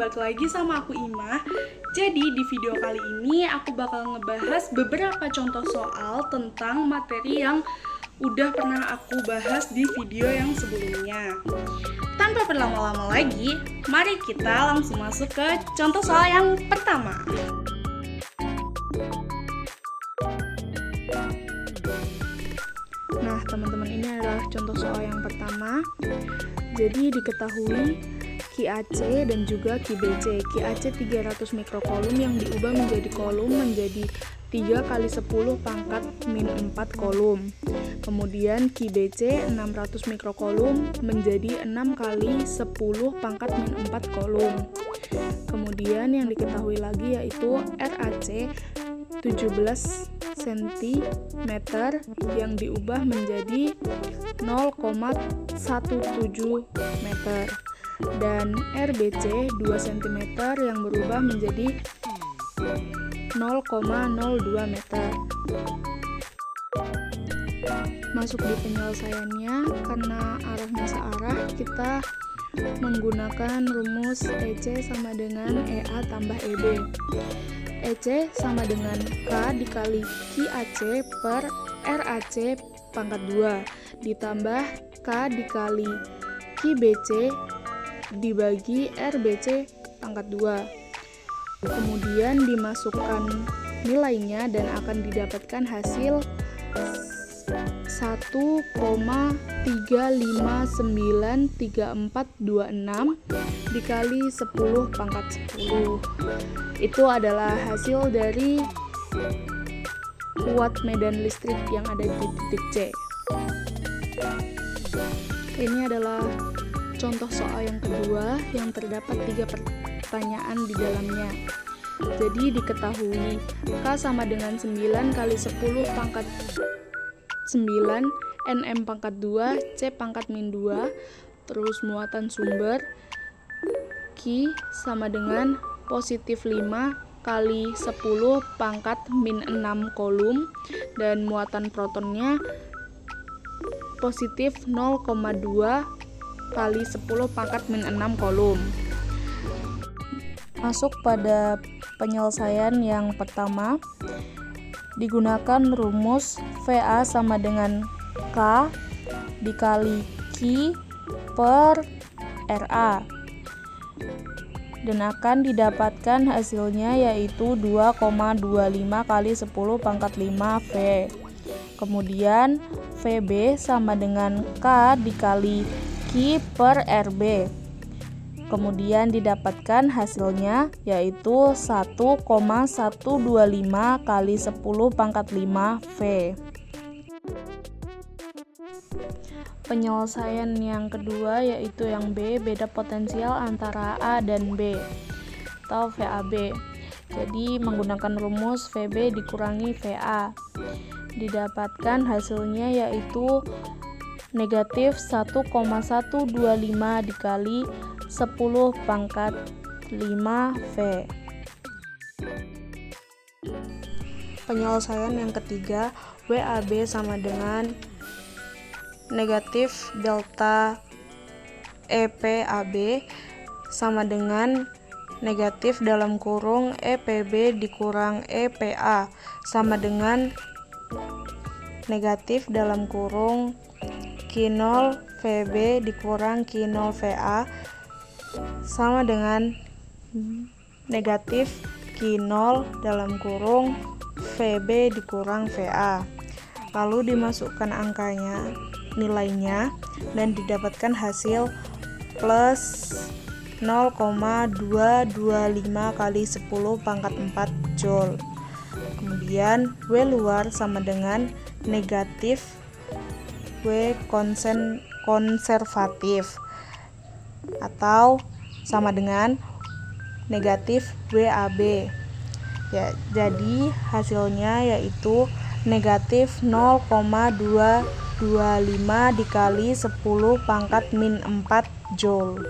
balik lagi sama aku Ima. Jadi di video kali ini aku bakal ngebahas beberapa contoh soal tentang materi yang udah pernah aku bahas di video yang sebelumnya. Tanpa berlama-lama lagi, mari kita langsung masuk ke contoh soal yang pertama. Nah, teman-teman, ini adalah contoh soal yang pertama. Jadi diketahui QAC dan juga QBC. QAC 300 mikrokolom yang diubah menjadi kolom menjadi 3 kali 10 pangkat min 4 kolom. Kemudian QBC 600 mikrokolom menjadi 6 kali 10 pangkat min 4 kolom. Kemudian yang diketahui lagi yaitu RAC 17 cm yang diubah menjadi 0,17 meter dan RBC 2 cm yang berubah menjadi 0,02 meter. Masuk di penyelesaiannya, karena arahnya searah, kita menggunakan rumus EC sama dengan EA tambah EB. EC sama dengan K dikali QAC per RAC pangkat 2 ditambah K dikali QBC dibagi RBC pangkat 2. Kemudian dimasukkan nilainya dan akan didapatkan hasil 1,3593426 dikali 10 pangkat 10. Itu adalah hasil dari watt medan listrik yang ada di titik C. Ini adalah contoh soal yang kedua yang terdapat 3 pertanyaan di dalamnya. Jadi diketahui K sama dengan 9 kali 10 pangkat 9 NM pangkat 2 C pangkat min 2. Terus muatan sumber Q sama dengan positif 5 kali 10 pangkat min 6 kolom dan muatan protonnya positif 0,2 kali 10 pangkat min 6 kolom. Masuk pada penyelesaian yang pertama, digunakan rumus VA sama dengan K dikali Q per RA dan akan didapatkan hasilnya yaitu 2,25 kali 10 pangkat 5 V. Kemudian VB sama dengan K dikali Q per RB. Kemudian didapatkan hasilnya yaitu 1,125 kali 10 pangkat 5 V. Penyelesaian yang kedua yaitu yang B, beda potensial antara A dan B atau VAB. Jadi menggunakan rumus VB dikurangi VA. Didapatkan hasilnya yaitu negatif 1,125 dikali 10 pangkat 5 V. Penyelesaian yang ketiga, WAB sama dengan negatif delta EPAB sama dengan negatif dalam kurung EPB dikurang EPA sama dengan negatif dalam kurung Q0 VB dikurang Q0 VA sama dengan negatif Q0 dalam kurung VB dikurang VA. Lalu dimasukkan angkanya, nilainya, dan didapatkan hasil plus 0,225 kali 10 pangkat 4 Joule. Kemudian W luar sama dengan negatif W konservatif atau sama dengan negatif WAB. Ya, jadi hasilnya yaitu negatif 0,225 dikali 10 pangkat min 4 Joule.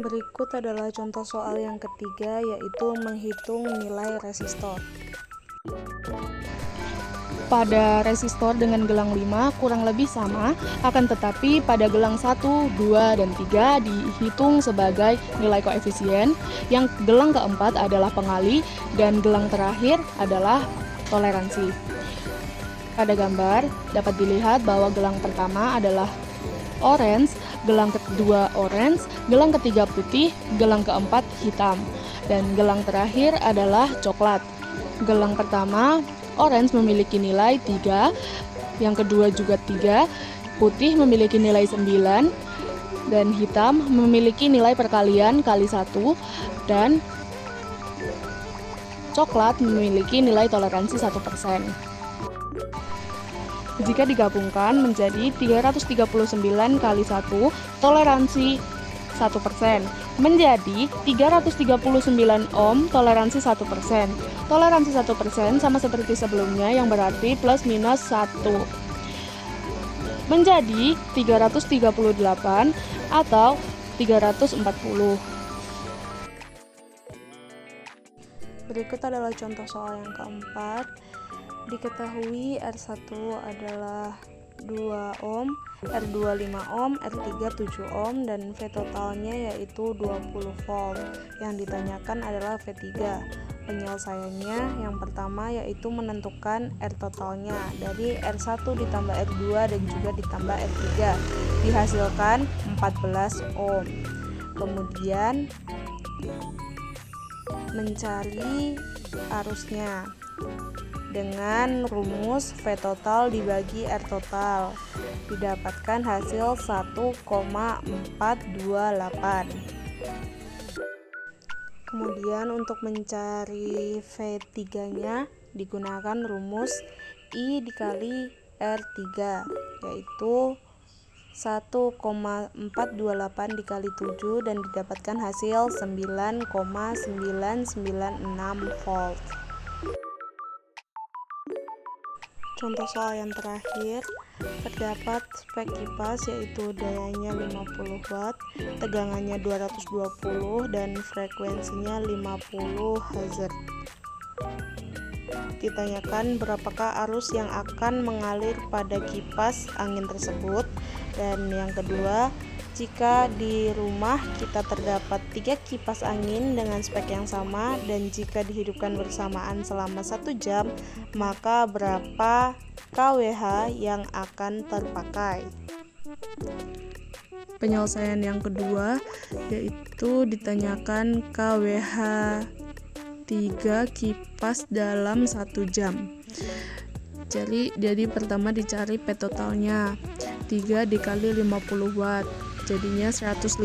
Berikut adalah contoh soal yang ketiga yaitu menghitung nilai resistor. pada resistor dengan gelang 5 kurang lebih sama, akan tetapi pada gelang 1, 2, dan 3 dihitung sebagai nilai koefisien, yang gelang keempat adalah pengali, dan gelang terakhir adalah toleransi. Pada gambar dapat dilihat bahwa gelang pertama adalah orange, gelang kedua orange, gelang ketiga putih, gelang keempat hitam, dan gelang terakhir adalah coklat. Gelang pertama orange memiliki nilai 3, yang kedua juga 3, putih memiliki nilai 9, dan hitam memiliki nilai perkalian kali 1, dan coklat memiliki nilai toleransi 1%. Jika digabungkan menjadi 339 kali 1, toleransi 1%, menjadi 339 ohm, toleransi 1%. Toleransi 1% sama seperti sebelumnya, yang berarti plus minus 1. Menjadi 338 atau 340. Berikut adalah contoh soal yang keempat. Diketahui R1 adalah 2 ohm, R2 5 ohm, R3 7 ohm, dan V totalnya yaitu 20 volt. Yang ditanyakan adalah V3. Penyelesaiannya yang pertama yaitu menentukan R totalnya dari R1 ditambah R2 dan juga ditambah R3. Dihasilkan 14 ohm. Kemudian mencari arusnya dengan rumus V total dibagi R total, didapatkan hasil 1,428. Kemudian untuk mencari V3-nya digunakan rumus I dikali R3, yaitu 1,428 dikali 7 dan didapatkan hasil 9,996 volt. Contoh soal yang terakhir, terdapat spek kipas yaitu dayanya 50 watt, tegangannya 220 dan frekuensinya 50 Hz. Ditanyakan berapakah arus yang akan mengalir pada kipas angin tersebut. Dan yang kedua, jika di rumah kita terdapat 3 kipas angin dengan spek yang sama dan jika dihidupkan bersamaan selama 1 jam, maka berapa kWh yang akan terpakai? Penyelesaian yang kedua yaitu ditanyakan kWh 3 kipas dalam 1 jam. Jadi pertama dicari P totalnya, 3 dikali 50 watt, jadinya 150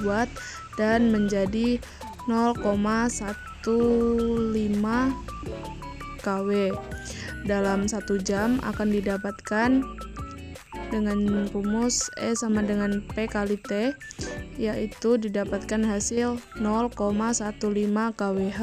watt dan menjadi 0,15 kW. Dalam 1 jam akan didapatkan dengan rumus E sama dengan P kali T, yaitu didapatkan hasil 0,15 kWh.